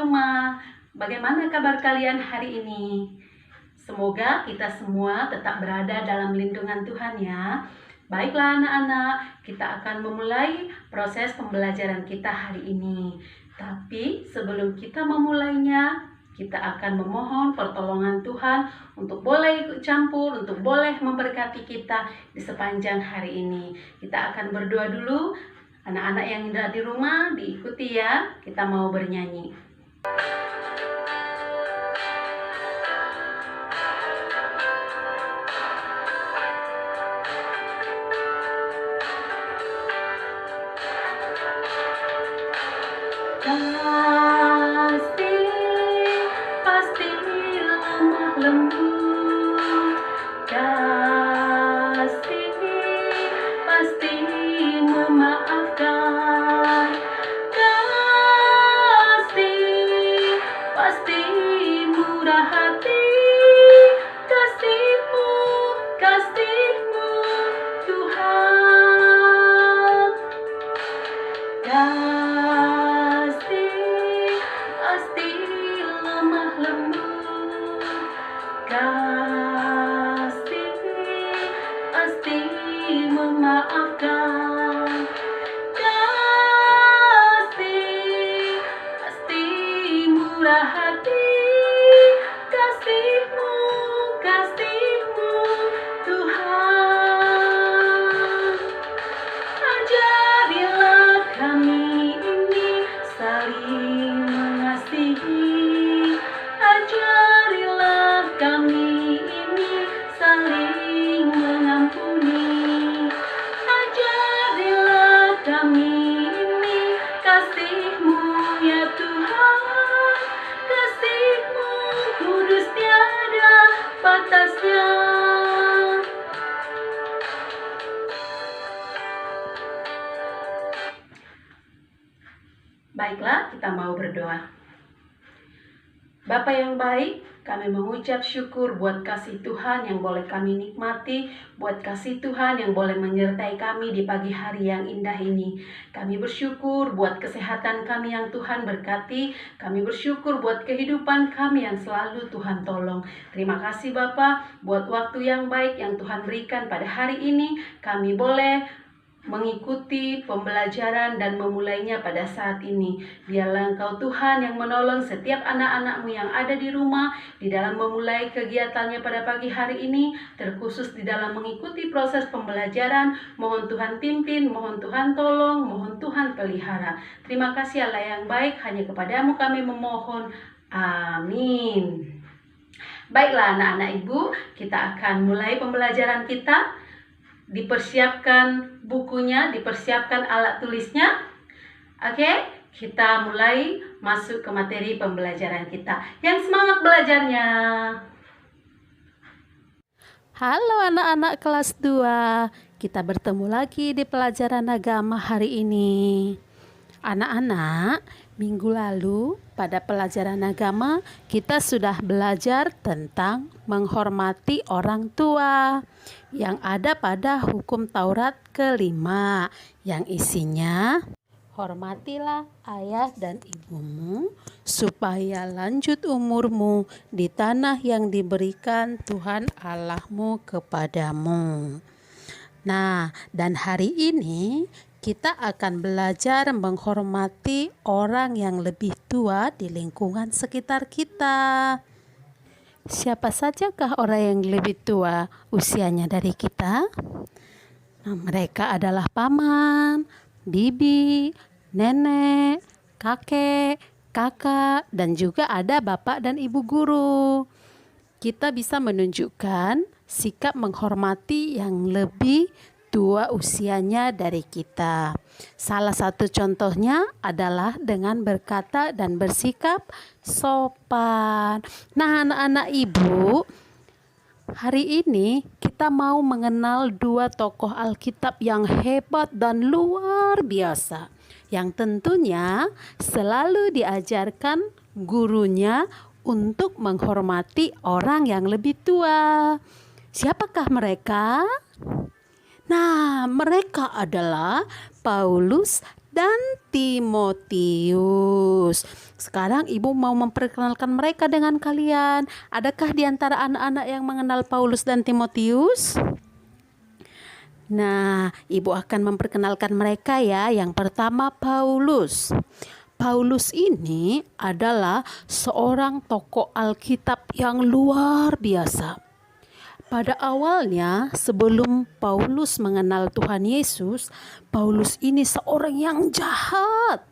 rumah. Bagaimana kabar kalian hari ini? Semoga kita semua tetap berada dalam lindungan Tuhan ya. Baiklah anak-anak, kita akan memulai proses pembelajaran kita hari ini. Tapi sebelum kita memulainya, kita akan memohon pertolongan Tuhan untuk boleh ikut campur, untuk boleh memberkati kita di sepanjang hari ini. Kita akan berdoa dulu. Anak-anak yang ada di rumah diikuti ya. Kita mau bernyanyi. Kasih pasti lemah lembut, kasih pasti memaafkan, kasih pasti murah hati, kasih-Mu, kasih-Mu Tuhan. Kasih pasti lemah lembut, kasih pasti memaafkan, kasih pasti murah hati, kasih-Mu, kasih-Mu Tuhan. Ajarilah kami ini saling mengasihi, ajarilah kami ini saling mengampuni, ajarilah kami ini kasih-Mu ya Tuhan, kasih-Mu kudus tiada batasnya. Baiklah, kita mau berdoa. Bapa yang baik, kami mengucap syukur buat kasih Tuhan yang boleh kami nikmati, buat kasih Tuhan yang boleh menyertai kami di pagi hari yang indah ini. Kami bersyukur buat kesehatan kami yang Tuhan berkati, kami bersyukur buat kehidupan kami yang selalu Tuhan tolong. Terima kasih Bapa buat waktu yang baik yang Tuhan berikan pada hari ini. Kami boleh mengikuti pembelajaran dan memulainya pada saat ini. Biarlah Engkau Tuhan yang menolong setiap anak-anak-Mu yang ada di rumah di dalam memulai kegiatannya pada pagi hari ini, terkhusus di dalam mengikuti proses pembelajaran. Mohon Tuhan pimpin, mohon Tuhan tolong, mohon Tuhan pelihara. Terima kasih Allah yang baik, hanya kepadamu kami memohon. Amin. Baiklah anak-anak ibu, kita akan mulai pembelajaran kita. Dipersiapkan bukunya, dipersiapkan alat tulisnya. Oke, kita mulai masuk ke materi pembelajaran kita. Yang semangat belajarnya. Halo anak-anak kelas 2. Kita bertemu lagi di pelajaran agama hari ini. Anak-anak, minggu lalu pada pelajaran agama kita sudah belajar tentang menghormati orang tua yang ada pada hukum Taurat kelima, yang isinya hormatilah ayah dan ibumu supaya lanjut umurmu di tanah yang diberikan Tuhan Allahmu kepadamu. Nah, dan hari ini kita akan belajar menghormati orang yang lebih tua di lingkungan sekitar kita. Siapa sajakah orang yang lebih tua usianya dari kita? Nah, mereka adalah paman, bibi, nenek, kakek, kakak, dan juga ada bapak dan ibu guru. Kita bisa menunjukkan sikap menghormati yang lebih tua usianya dari kita. Salah satu contohnya adalah dengan berkata dan bersikap sopan. Nah, anak-anak ibu, hari ini kita mau mengenal dua tokoh Alkitab yang hebat dan luar biasa, yang tentunya selalu diajarkan gurunya untuk menghormati orang yang lebih tua. Siapakah mereka? Nah, mereka adalah Paulus dan Timotius. Sekarang ibu mau memperkenalkan mereka dengan kalian. Adakah di antara anak-anak yang mengenal Paulus dan Timotius? Nah, ibu akan memperkenalkan mereka ya. Yang pertama Paulus. Paulus ini adalah seorang tokoh Alkitab yang luar biasa. Pada awalnya, sebelum Paulus mengenal Tuhan Yesus, Paulus ini seorang yang jahat.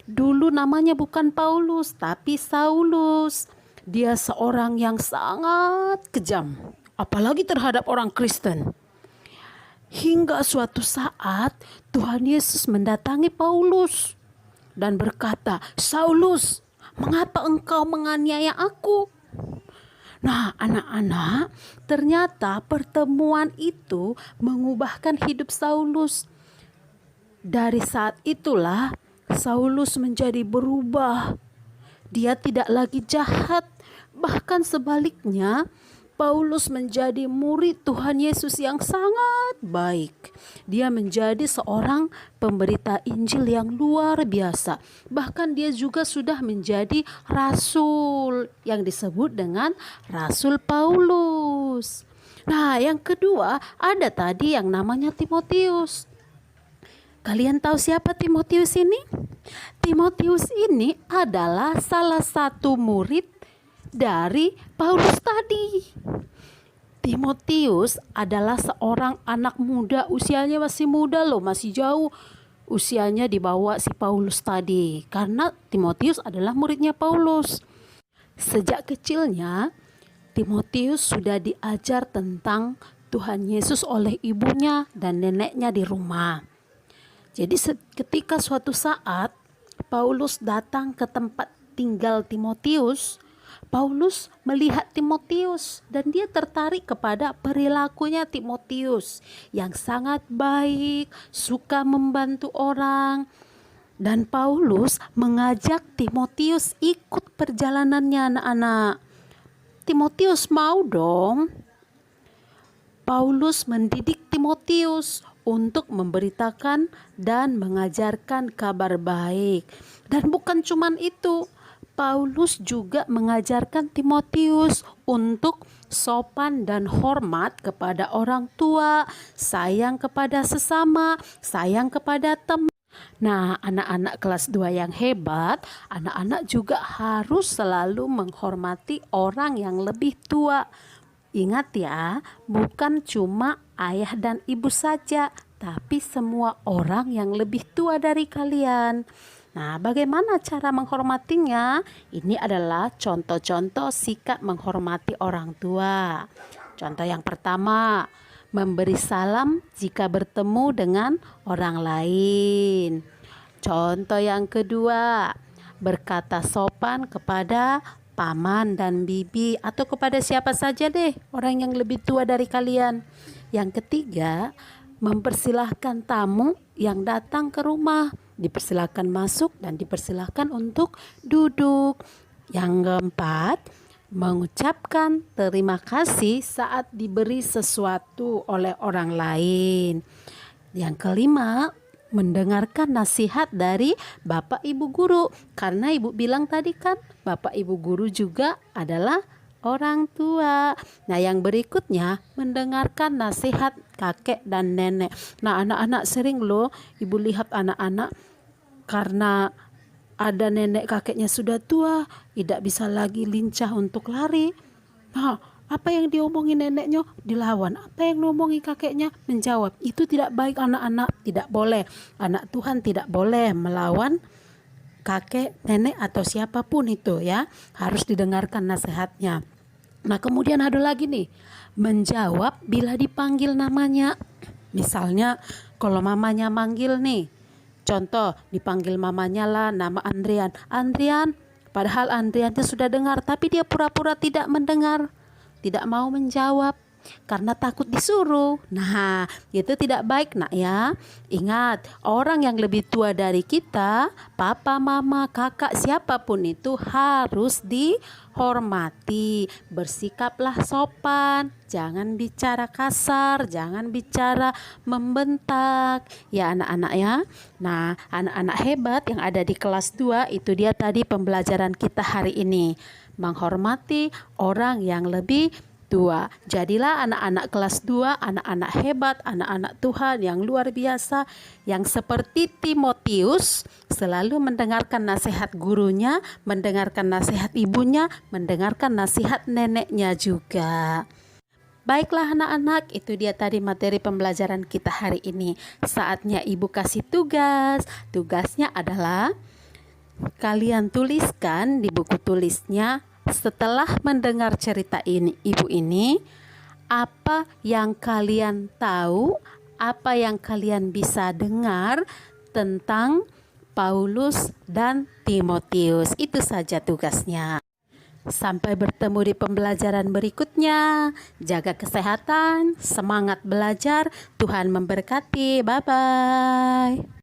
Dulu namanya bukan Paulus, tapi Saulus. Dia seorang yang sangat kejam, apalagi terhadap orang Kristen. Hingga suatu saat Tuhan Yesus mendatangi Paulus dan berkata, "Saulus, mengapa engkau menganiaya aku?" Nah, anak-anak, ternyata pertemuan itu mengubahkan hidup Saulus. Dari saat itulah Saulus menjadi berubah. Dia tidak lagi jahat, bahkan sebaliknya Paulus menjadi murid Tuhan Yesus yang sangat baik. Dia menjadi seorang pemberita Injil yang luar biasa. Bahkan dia juga sudah menjadi rasul yang disebut dengan Rasul Paulus. Nah, yang kedua ada tadi yang namanya Timotius. Kalian tahu siapa Timotius ini? Timotius ini adalah salah satu murid dari Paulus tadi. Timotius adalah seorang anak muda, usianya masih muda loh, masih jauh usianya dibawa si Paulus tadi. Karena Timotius adalah muridnya Paulus. Sejak kecilnya Timotius sudah diajar tentang Tuhan Yesus oleh ibunya dan neneknya di rumah. Jadi ketika suatu saat Paulus datang ke tempat tinggal Timotius, Paulus melihat Timotius dan dia tertarik kepada perilakunya Timotius yang sangat baik, suka membantu orang. Dan Paulus mengajak Timotius ikut perjalanannya anak-anak. Timotius mau dong. Paulus mendidik Timotius untuk memberitakan dan mengajarkan kabar baik. Dan bukan cuma itu, Paulus juga mengajarkan Timotius untuk sopan dan hormat kepada orang tua, sayang kepada sesama, sayang kepada teman. Nah, anak-anak kelas 2 yang hebat, anak-anak juga harus selalu menghormati orang yang lebih tua. Ingat ya, bukan cuma ayah dan ibu saja, tapi semua orang yang lebih tua dari kalian. Nah, bagaimana cara menghormatinya? Ini adalah contoh-contoh sikap menghormati orang tua. Contoh yang pertama, memberi salam jika bertemu dengan orang lain. Contoh yang kedua, berkata sopan kepada paman dan bibi atau kepada siapa saja deh, orang yang lebih tua dari kalian. Yang ketiga, mempersilahkan tamu yang datang ke rumah. Dipersilahkan masuk dan dipersilahkan untuk duduk. Yang keempat, mengucapkan terima kasih saat diberi sesuatu oleh orang lain. Yang kelima, mendengarkan nasihat dari Bapak Ibu guru. Karena Ibu bilang tadi kan, Bapak Ibu guru juga adalah orang tua. Nah, yang berikutnya mendengarkan nasihat kakek dan nenek. Nah, anak-anak sering loh Ibu lihat anak-anak karena ada nenek kakeknya sudah tua, tidak bisa lagi lincah untuk lari. Nah, apa yang diomongin neneknya dilawan, apa yang diomongin kakeknya menjawab. Itu tidak baik anak-anak, tidak boleh. Anak Tuhan tidak boleh melawan kakek, nenek atau siapapun itu ya. Harus didengarkan nasihatnya. Nah, kemudian ada lagi nih, menjawab bila dipanggil namanya. Misalnya kalau mamanya manggil nih, contoh dipanggil mamanya lah nama Andrian. Andrian, padahal Andriannya sudah dengar tapi dia pura-pura tidak mendengar, tidak mau menjawab. karena takut disuruh. Nah, itu tidak baik nak ya. Ingat, orang yang lebih tua dari kita, papa, mama, kakak, siapapun itu harus dihormati. Bersikaplah sopan, jangan bicara kasar, jangan bicara membentak. Ya anak-anak ya. Nah, anak-anak hebat yang ada di kelas 2 itu dia tadi pembelajaran kita hari ini. Menghormati orang yang lebih tua. Jadilah anak-anak kelas 2, anak-anak hebat, anak-anak Tuhan yang luar biasa, yang seperti Timotius selalu mendengarkan nasihat gurunya, mendengarkan nasihat ibunya, mendengarkan nasihat neneknya juga. Baiklah anak-anak, itu dia tadi materi pembelajaran kita hari ini. Saatnya ibu kasih tugas. Tugasnya adalah kalian tuliskan di buku tulisnya setelah mendengar cerita ibu ini, apa yang kalian tahu, apa yang kalian bisa dengar tentang Paulus dan Timotius. Itu saja tugasnya. Sampai bertemu di pembelajaran berikutnya. Jaga kesehatan, semangat belajar, Tuhan memberkati. Bye-bye.